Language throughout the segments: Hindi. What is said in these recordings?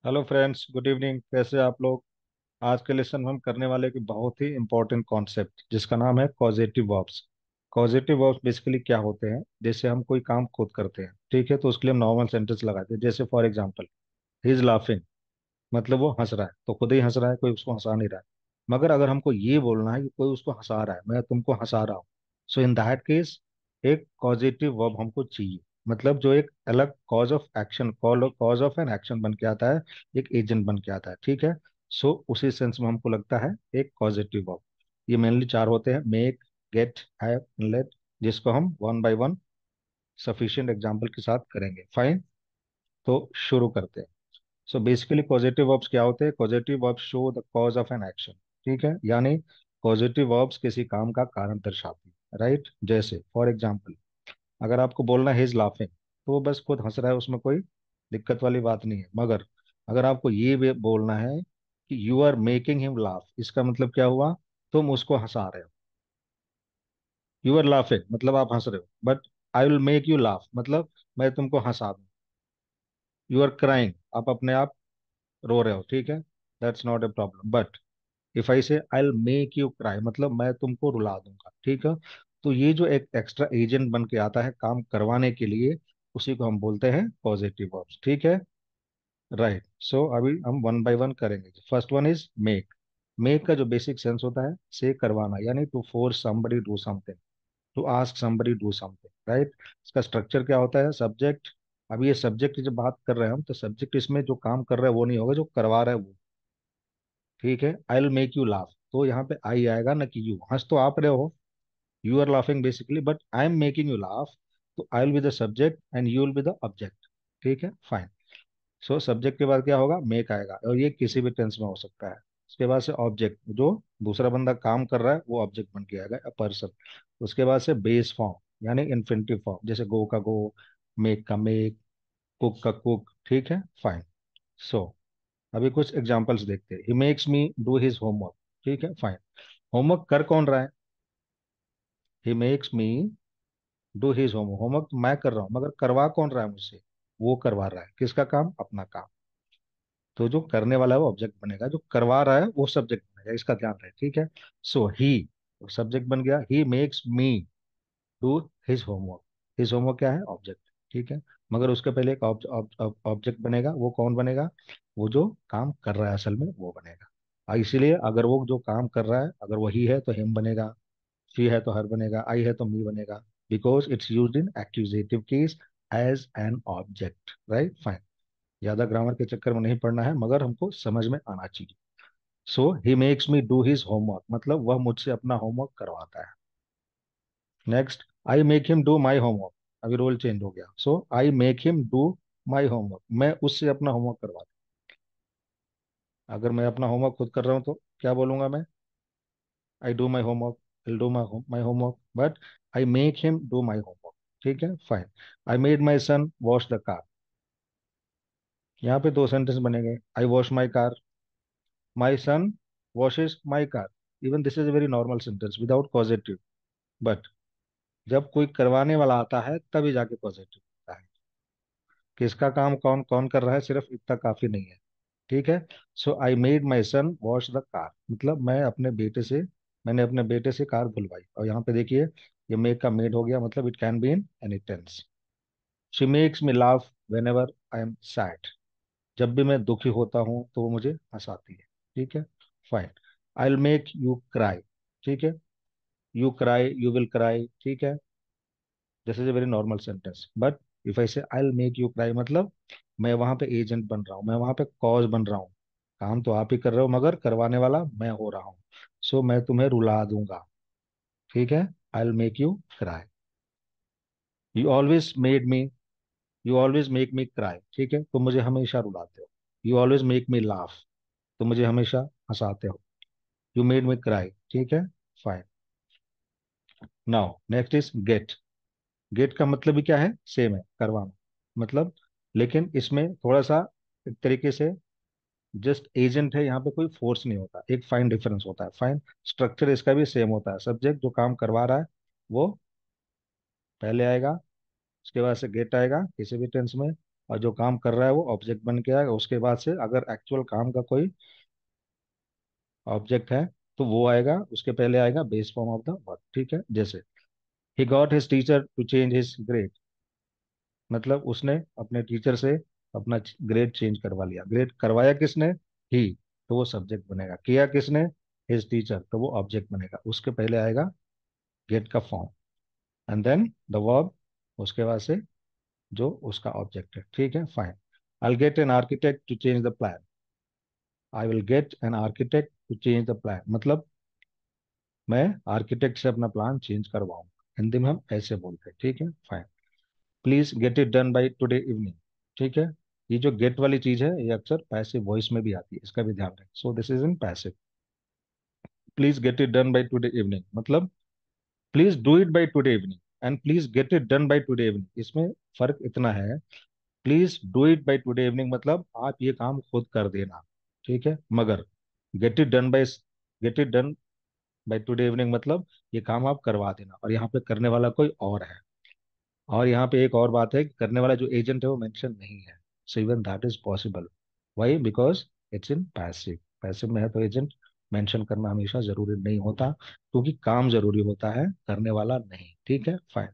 Hello friends, good evening. कैसे आप लोग? आज के लेसन हम करने वाले एक बहुत ही इंपॉर्टेंट कॉन्सेप्ट जिसका नाम है causative verbs. Causative verbs basically क्या होते हैं? जैसे हम कोई काम खुद करते हैं, ठीक है, तो उसके लिए हम नॉर्मल सेंटेंस लगाते हैं। जैसे for example, he is laughing, मतलब वो हंस रहा है, तो खुद ही हंस रहा है, कोई उसको हंसा नहीं रहा है। मगर अगर हमको ये बोलना है कि कोई उसको हंसा रहा है, मैं तुमको हंसा रहा हूँ, सो इन दैट केस एक पॉजिटिव वर्ब हमको चाहिए। मतलब जो एक अलग cause of action, cause of an action बन के आता है, एक एजेंट बन के आता है, ठीक है। सो उसी सेंस में हमको लगता है एक पॉजिटिव वर्ब। ये मेनली चार होते हैं: मेक, गेट, हैव, लेट, जिसको हम one by one sufficient example के साथ करेंगे। फाइन, तो शुरू करते हैं। सो बेसिकली पॉजिटिव वर्ब्स क्या होते हैं? Positive verbs show the cause of an action, ठीक है। यानी पॉजिटिव वर्ब्स किसी काम का कारण दर्शाती है, राइट। जैसे फॉर एग्जांपल, अगर आपको बोलना है इज लाफिंग, तो वो बस खुद हंस रहा है, उसमें कोई दिक्कत वाली बात नहीं है। मगर अगर आपको ये भी बोलना है कि you are making him laugh, इसका मतलब क्या हुआ? तुम उसको हंसा रहे हो। यू आर लाफिंग मतलब आप हंस रहे हो, but I will make you laugh मतलब मैं तुमको हंसा दूं। यू आर क्राइंग, आप अपने आप रो रहे हो, ठीक है, that's not a problem. But if I say I will make you cry, मतलब मैं तुमको रुला दूंगा, ठीक है। तो ये जो एक एक्स्ट्रा एजेंट बन के आता है काम करवाने के लिए, उसी को हम बोलते हैं पॉजिटिव वर्ब्स, ठीक है। राइट, सो अभी हम वन बाय वन करेंगे। First one is make. Make का जो बेसिक सेंस होता है, से करवाना, यानी to force somebody do something, to ask somebody do something, right. इसका स्ट्रक्चर क्या होता है? सब्जेक्ट। अभी ये सब्जेक्ट की जब बात कर रहे हैं हम, तो सब्जेक्ट इसमें जो काम कर रहा है वो नहीं होगा, जो करवा रहा है वो, ठीक है। I will make you laugh, तो यहाँ पे आई आएगा ना कि यू, हंस तो आप रहे हो, you are laughing basically, but I am making you laugh, तो I will be the subject and you will be the object, ठीक है, फाइन। सो सब्जेक्ट के बाद क्या होगा? मेक आएगा, और ये किसी भी टेंस में हो सकता है। उसके बाद से ऑब्जेक्ट, जो दूसरा बंदा काम कर रहा है वो ऑब्जेक्ट बन के आएगा, अ पर्सन। उसके बाद से बेस फॉर्म यानी इन्फिनिटिव फॉर्म, जैसे गो का गो, मेक का मेक, कुक का कुक, ठीक है, फाइन। सो अभी कुछ एग्जांपल्स देखते हैं। ही makes me do his homework, ठीक है, फाइन। होमवर्क कर कौन रहा है? ही makes me do his homework, homework तो मैं कर रहा हूँ, मगर करवा कौन रहा है मुझसे? वो करवा रहा है। किसका काम? अपना काम। तो जो करने वाला है वो ऑब्जेक्ट बनेगा, जो करवा रहा है वो सब्जेक्ट बनेगा, इसका ध्यान रहे, ठीक है। सो ही सब्जेक्ट बन गया, ही makes me do his homework. His homework क्या है? ऑब्जेक्ट, ठीक है। मगर उसके पहले एक ऑब्जेक्ट बनेगा, वो कौन बनेगा? वो जो काम कर रहा है असल में वो बनेगा। इसीलिए अगर वो जो काम कर रहा है अगर वही है तो हिम बनेगा, शी है तो हर बनेगा, आई है तो मी बनेगा, because it's used in accusative case as an object, right, fine. ज्यादा ग्रामर के चक्कर में नहीं पड़ना है, मगर हमको समझ में आना चाहिए। So he makes me do his homework, मतलब वह मुझसे अपना होमवर्क करवाता है। Next, I make him do my homework. अभी रोल चेंज हो गया। So I make him do my homework, मैं उससे अपना होमवर्क करवाता हूँ। अगर मैं अपना होमवर्क खुद कर रहा हूँ तो क्या बोलूंगा मैं? I do my homework, will do my homework, but I make him do my homework, ठीक है, fine. I made my son wash the car. यहाँ पे दो सेंटेंस बनेंगे। I wash my car, my son washes my car. Even this is a very normal sentence without positive, but जब कोई करवाने वाला आता है तभी जाके पॉजिटिव होता है। किसका काम कौन कौन कर रहा है, सिर्फ इतना काफी नहीं है, ठीक है। So I made my son wash the car, मतलब मैंने अपने बेटे से कार धुलवाई। और यहाँ पे देखिए, ये मेक का मेड हो गया, मतलब it can be in any tense. She makes me laugh whenever I am sad, जब भी मैं दुखी होता हूँ तो वो मुझे हंसाती है, ठीक है, fine. I will make you cry, ठीक है, you cry, you will cry, ठीक है। This is a very normal sentence, but if I say I will make you cry, मतलब मैं वहां पे एजेंट बन रहा हूँ, मैं वहां पे कॉज बन रहा हूँ। काम तो आप ही कर रहे हो, मगर करवाने वाला मैं हो रहा हूँ। सो मैं तुम्हें रुला दूंगा, ठीक है। I will make you cry. You always made me, you always make me cry, ठीक है, तुम मुझे हमेशा रुलाते हो। You always make me laugh, तुम मुझे हमेशा हंसाते हो। यू मेड मी क्राई, ठीक है, fine. Now next is get. Get का मतलब भी क्या है? सेम है, करवाना, मतलब। लेकिन इसमें थोड़ा सा एक तरीके से जस्ट एजेंट है, यहाँ पे कोई फोर्स नहीं होता, एक फाइन डिफरेंस होता है, फाइन। स्ट्रक्चर इसका भी सेम होता है, सब्जेक्ट जो काम करवा रहा है वो पहले आएगा, उसके बाद से गेट आएगा किसी भी टेंस में, और जो काम कर रहा है वो ऑब्जेक्ट बन के आएगा। उसके बाद से अगर एक्चुअल काम का कोई ऑब्जेक्ट है तो वो आएगा, उसके पहले आएगा base form of the verb. ठीक है, जैसे ही got his teacher to change his grade, मतलब उसने अपने टीचर से अपना ग्रेड चेंज करवा लिया। ग्रेड करवाया किसने? ही, तो वो सब्जेक्ट बनेगा। किया किसने? हिज टीचर, तो वो ऑब्जेक्ट बनेगा। उसके पहले आएगा गेट का form and then the verb, उसके बाद से जो उसका ऑब्जेक्ट है। ठीक है, fine. I get an architect to change the plan. I will get an architect to change the plan, मतलब मैं आर्किटेक्ट से अपना प्लान चेंज करवाऊंगा। हिंदी में हम ऐसे बोलते हैं। ठीक है, fine. Please get it done by today evening. ठीक है, ये जो गेट वाली चीज है ये अक्सर पैसिव वॉइस में भी आती है, इसका भी ध्यान रखें। So this is in passive. Please get it done by today evening मतलब please do it by today evening and please get it done by today evening, इसमें फर्क इतना है। Please do it by today evening मतलब आप ये काम खुद कर देना। ठीक है, मगर gate it done by gate it done by today evening मतलब ये काम आप करवा देना, और यहाँ पे करने वाला कोई और है। और यहाँ पे एक और बात है कि करने वाला जो एजेंट है वो मेंशन नहीं है। So even that is possible. Why? Because it's in passive. Passive में है तो एजेंट मेंशन करना हमेशा जरूरी नहीं होता, क्योंकि काम जरूरी होता है, करने वाला नहीं। ठीक है, fine.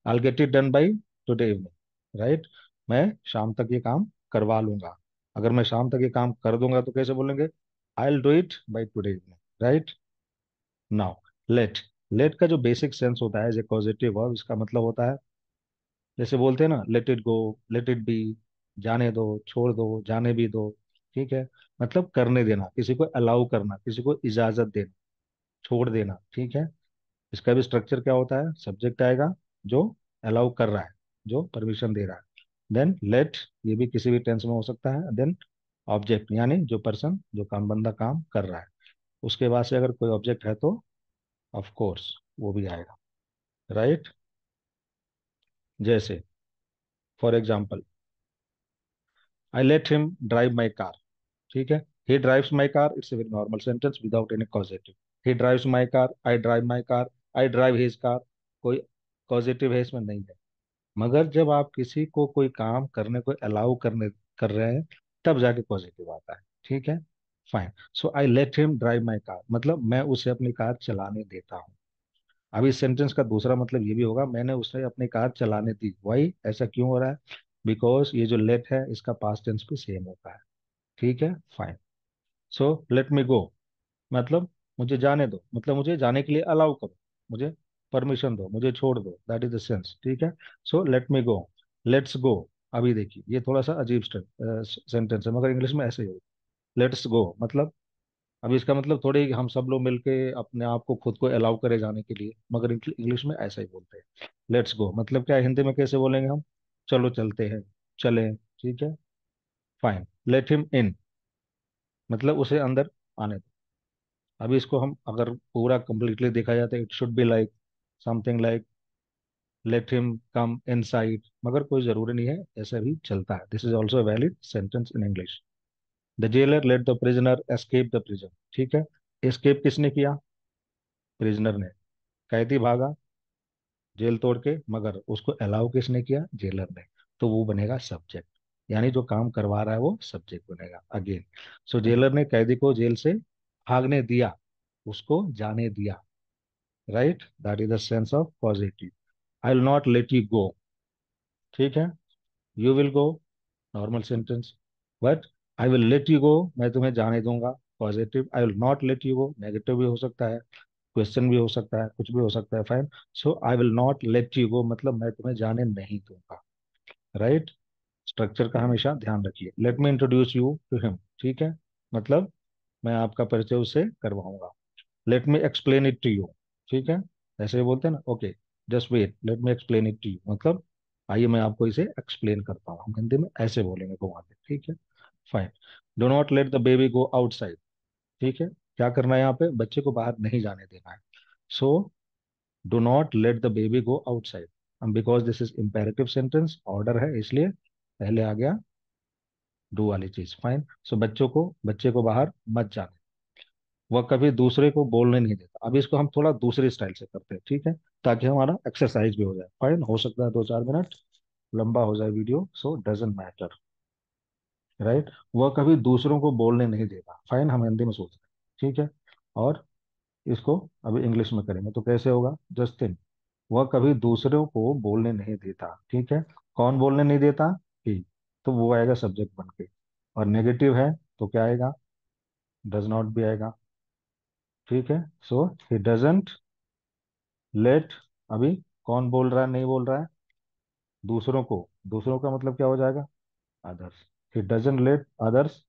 I gate it done by today evening, right. मैं शाम तक ये काम करवा लूंगा। अगर मैं शाम तक ये काम कर दूंगा तो कैसे बोलेंगे? I will do it by today evening, right. Now let. Let का जो बेसिक सेंस होता है एज ए पॉजिटिव वर्ब, इसका मतलब होता है जैसे बोलते हैं ना, let it go, let it be, जाने दो, छोड़ दो, जाने भी दो। ठीक है, मतलब करने देना, किसी को अलाउ करना, किसी को इजाजत देना, छोड़ देना। ठीक है, इसका भी स्ट्रक्चर क्या होता है? सब्जेक्ट आएगा जो अलाउ कर रहा है, जो परमिशन दे रहा है। देन लेट, ये भी किसी भी टेंस में हो सकता है। देन ऑब्जेक्ट, यानी जो पर्सन, जो काम, बंदा काम कर रहा है। उसके बाद से अगर कोई ऑब्जेक्ट है तो ऑफ कोर्स वो भी आएगा, राइट। जैसे for example, I let him drive my car. ठीक है, he drives my car, it's a very normal sentence without any causative। he drives my car, I drive my car, I drive his car, कोई causative है इसमें? नहीं है। मगर जब आप किसी को कोई काम करने को अलाउ करने कर रहे हैं तब जाके पॉजिटिव आता है। ठीक है, fine. So I let him drive my car मतलब मैं उसे अपनी कार चलाने देता हूँ। अब इस सेंटेंस का दूसरा मतलब ये भी होगा, मैंने उसे अपनी कार चलाने दी। वाई? ऐसा क्यों हो रहा है? बिकॉज ये जो लेट है इसका पास्ट टेंस भी सेम होता है। ठीक है, फाइन। सो लेट मी गो मतलब मुझे जाने दो, मतलब मुझे जाने के लिए अलाउ करो, मुझे परमिशन दो, मुझे छोड़ दो। That is the sense. ठीक है, so let me go, let's go. अभी देखिए ये थोड़ा सा अजीब सेंटेंस है, मगर इंग्लिश में ऐसे ही होगा। लेट्स गो मतलब, अभी इसका मतलब थोड़ी ही कि हम सब लोग मिलके अपने आप को, खुद को अलाउ करे जाने के लिए, मगर इंग्लिश में ऐसा ही बोलते हैं। लेट्स गो मतलब क्या है? हिंदी में कैसे बोलेंगे हम? चलो चलते हैं, चलें। ठीक है, फाइन। लेट हिम इन मतलब उसे अंदर आने दो। अभी इसको हम अगर पूरा कंप्लीटली देखा जाए तो it should be like something like let him come inside, मगर कोई जरूरी नहीं है, ऐसा भी चलता है। This is also valid sentence in English. The jailer let the prisoner escape the prison. ठीक है, एस्केप किसने किया? प्रिजनर ने। कैदी भागा जेल तोड़ के, मगर उसको अलाउ किसने किया? जेलर ने। तो वो बनेगा सब्जेक्ट, यानी जो काम करवा रहा है वो सब्जेक्ट बनेगा अगेन। सो जेलर ने कैदी को जेल से भागने दिया, उसको जाने दिया, right. That is the sense of positive. I will not let you go. ठीक है, you will go normal sentence, but I will let you go मैं तुम्हें जाने दूंगा positive. I will not let you go negative भी हो सकता है, क्वेश्चन भी हो सकता है, कुछ भी हो सकता है, fine. So I will not let you go मतलब मैं तुम्हें जाने नहीं दूंगा, राइट। स्ट्रक्चर का हमेशा ध्यान रखिए। Let me introduce you to him. ठीक है, मतलब मैं आपका परिचय उससे करवाऊंगा। Let me explain it to you. ठीक है, ऐसे ही बोलते हैं ना, okay just wait let me explain it to you मतलब आइए मैं आपको इसे एक्सप्लेन करता हूँ। हम हिंदी में ऐसे बोलेंगे घुमा के। ठीक है, fine. Do not let the baby go outside. ठीक है, क्या करना है यहाँ पे? बच्चे को बाहर नहीं जाने देना है। So do not let the baby go outside, because this is imperative sentence, order है, इसलिए पहले आ गया डू वाली चीज। फाइन। सो बच्चे को बाहर मत जाने, वह कभी दूसरे को बोलने नहीं देता। अब इसको हम थोड़ा दूसरे स्टाइल से करते हैं। ठीक है, ताकि हमारा एक्सरसाइज भी हो जाए। फाइन, हो सकता है 2-4 मिनट। लंबा हो जाए video, so doesn't matter, right. वह कभी दूसरों को बोलने नहीं देता, फाइन, हम हिंदी में सोच रहे हैं, ठीक है। और इसको अभी इंग्लिश में करेंगे तो कैसे होगा, जस्टिन, वह कभी दूसरों को बोलने नहीं देता, ठीक है। कौन बोलने नहीं देता, ही, तो वो आएगा सब्जेक्ट बन के। और नेगेटिव है तो क्या आएगा, डज नॉट भी आएगा, ठीक है। सो ही डजेंट लेट, अभी कौन बोल रहा है, नहीं बोल रहा है, दूसरों को, दूसरों का मतलब क्या हो जाएगा, others, he doesn't let others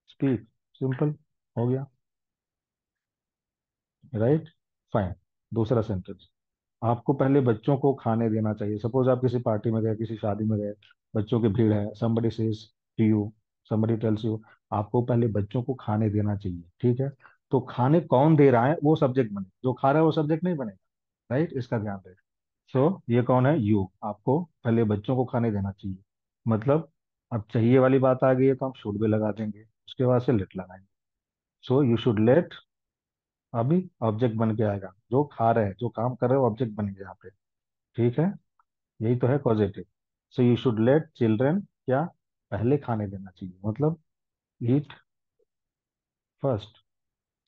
speak, simple, हो गया, राइट, फाइन। दूसरा सेंटेंस, आपको पहले बच्चों को खाने देना चाहिए। सपोज आप किसी पार्टी में गए, किसी शादी में गए, बच्चों की भीड़ है, somebody says to you, somebody tells you, आपको पहले बच्चों को खाने देना चाहिए, ठीक है। तो खाने कौन दे रहा है वो सब्जेक्ट बने, जो खा रहा है वो सब्जेक्ट नहीं बनेगा, राइट, इसका ध्यान रहे। सो ये कौन है, यू, आपको पहले बच्चों को खाने देना चाहिए, मतलब अब चाहिए वाली बात आ गई है तो हम शुड भी लगा देंगे, उसके बाद से लेट लगाएंगे। सो यू शुड लेट, अभी ऑब्जेक्ट बन के आएगा, जो खा रहे हैं, जो काम कर रहे हो, ऑब्जेक्ट बनेगा यहाँ पे, ठीक है। यही तो है positive. So you should let children, क्या, पहले खाने देना चाहिए, मतलब ईट फर्स्ट,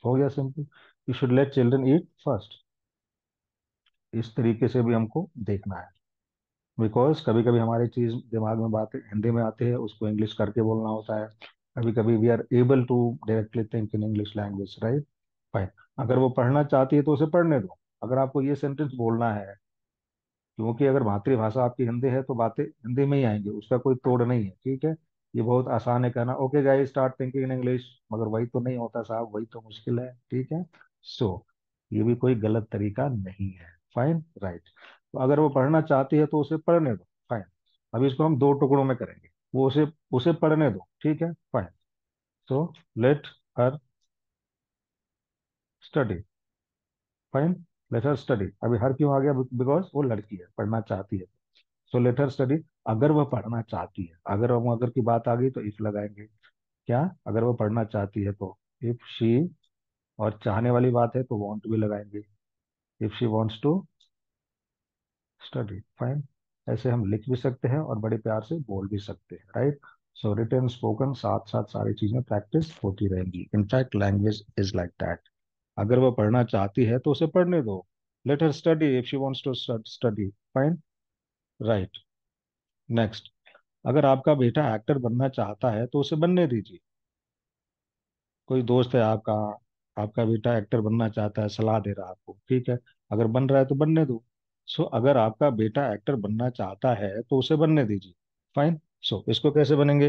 हो गया simple. You should let children eat first, इस तरीके से भी हमको देखना है, बिकॉज कभी कभी हमारी चीज दिमाग में बात हिंदी में आती है, उसको इंग्लिश करके बोलना होता है। कभी कभी we are able to directly think in English language, right, fine. अगर वो पढ़ना चाहती है तो उसे पढ़ने दो, अगर आपको ये सेंटेंस बोलना है, क्योंकि अगर मातृभाषा आपकी हिंदी है तो बातें हिंदी में ही आएंगी, उसका कोई तोड़ नहीं है, ठीक है। ये बहुत आसान है कहना, okay guys start thinking in English, मगर वही तो नहीं होता साहब, वही तो मुश्किल है, ठीक है। सो ये भी कोई गलत तरीका नहीं है, फाइन, राइट। तो अगर वो पढ़ना चाहती है तो उसे पढ़ने दो, फाइन। अभी इसको हम दो टुकड़ों में करेंगे, वो उसे उसे पढ़ने दो, ठीक है, fine. So let her study, fine, late her study, अभी हर क्यों आ गया, बिकॉज वो लड़की है, पढ़ना चाहती है। सो लेट हर स्टडी, अगर वह पढ़ना चाहती है, अगर हम अगर की बात आ गई तो इफ लगाएंगे, क्या, अगर वह पढ़ना चाहती है तो इफ शी, और चाहने वाली बात है तो वांट भी लगाएंगे, if she wants to study, fine. ऐसे हम लिख भी सकते हैं और बड़े प्यार से बोल भी सकते हैं, राइट। सो रिटन स्पोकन साथ साथ सारी चीजें प्रैक्टिस होती रहेंगी, in fact language is like that. अगर वह पढ़ना चाहती है तो उसे पढ़ने दो, let her study if she wants to study, fine, right. Next, अगर आपका बेटा एक्टर बनना चाहता है तो उसे बनने दीजिए। कोई दोस्त है आपका, आपका बेटा एक्टर बनना चाहता है, सलाह दे रहा है आपको, ठीक है, अगर बन रहा है तो बनने दो। सो अगर आपका बेटा एक्टर बनना चाहता है तो उसे बनने दीजिए, फाइन। सो इसको कैसे बनेंगे,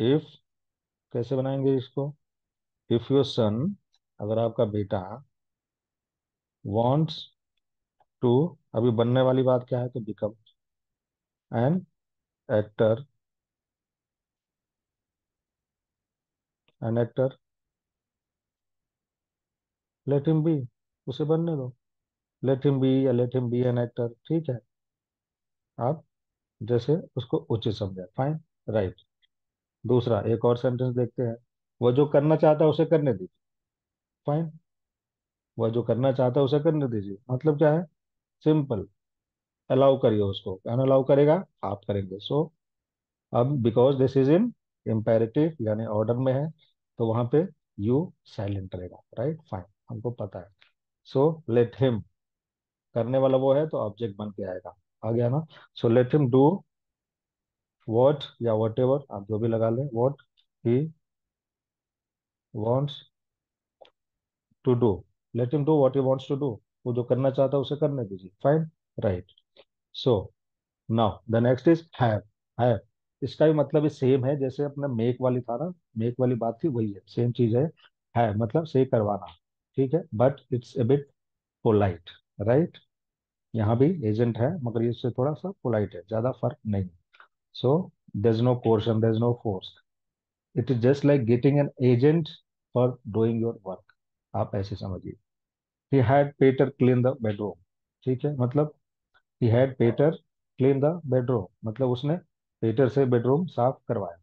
इफ, कैसे बनाएंगे इसको, इफ योर सन, अगर आपका बेटा वॉन्ट्स टू, अभी बनने वाली बात क्या है, तो become an actor, an actor, let him B, उसे बनने दो, लेट हिम बी या let him B an actor, ठीक है। आप जैसे उसको उचित समझे, फाइन, राइट। दूसरा एक और सेंटेंस देखते हैं, वह जो करना चाहता है उसे करने दीजिए, फाइन। वह जो करना चाहता है उसे करने दीजिए, मतलब क्या है, सिंपल, अलाउ करिए उसको, कौन अलाउ करेगा, आप करेंगे। सो अब because this is in imperative यानी ऑर्डर में है, तो वहां पे यू साइलेंट रहेगा, राइट, फाइन, हमको पता है। सो लेट हिम, करने वाला वो है तो ऑब्जेक्ट बन के आएगा, आ गया ना। So let him do what या वॉट एवर, आप जो भी लगा लें, what he wants to do, let him do what he wants to do, वो जो करना चाहता है उसे करने दीजिए, fine, right. So now the next is have, इसका भी मतलब सेम है जैसे अपना मेक वाली था ना, मेक वाली बात थी, वही है, सेम चीज है मतलब से करवाना, ठीक है, but it's a bit polite, right. यहाँ भी एजेंट है मगर ये इससे थोड़ा सा पोलाइट है, ज्यादा फर्क नहीं। So there is no coercion, there is no force, it is just like getting an agent for doing your work, आप ऐसे समझिए। He had Peter clean the bedroom, ठीक है, मतलब he had Peter clean the bedroom, मतलब उसने पेटर से बेडरूम साफ करवाया।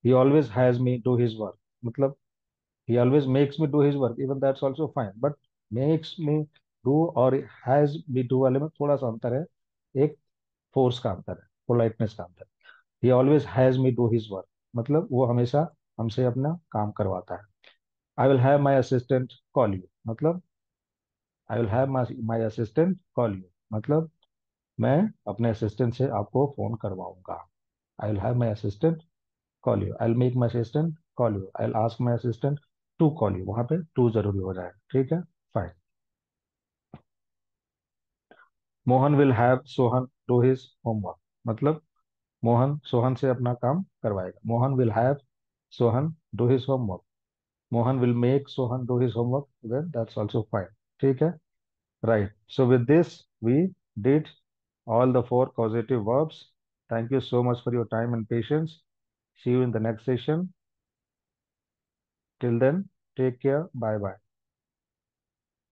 He always has me do his work, मतलब he always makes me do his work, even that's also fine, but makes me do और हैज मी डू वाले में थोड़ा सा अंतर है। एक फोर्स का अंतर है, पोलाइटनेस का अंतर। He always has me do his work, मतलब वो हमेशा हमसे अपना काम करवाता है। I will have my assistant call you, मतलब I will have my assistant call you, मतलब मैं अपने असिस्टेंट से आपको फोन करवाऊंगा। I will have my assistant call you, I will make my assistant call you, I will ask my assistant to call you, वहां पे टू जरूरी हो जाए, ठीक है। Fine. Mohan will have Sohan do his homework, मतलब मोहन सोहन से अपना काम करवाएगा। Mohan will have Sohan do his homework, Mohan will make Sohan do his homework, then that's also fine, ठीक है। Right, so with this we did all the four causative verbs. Thank you so much for your time and patience. See you in the next session. Till then, take care. Bye bye.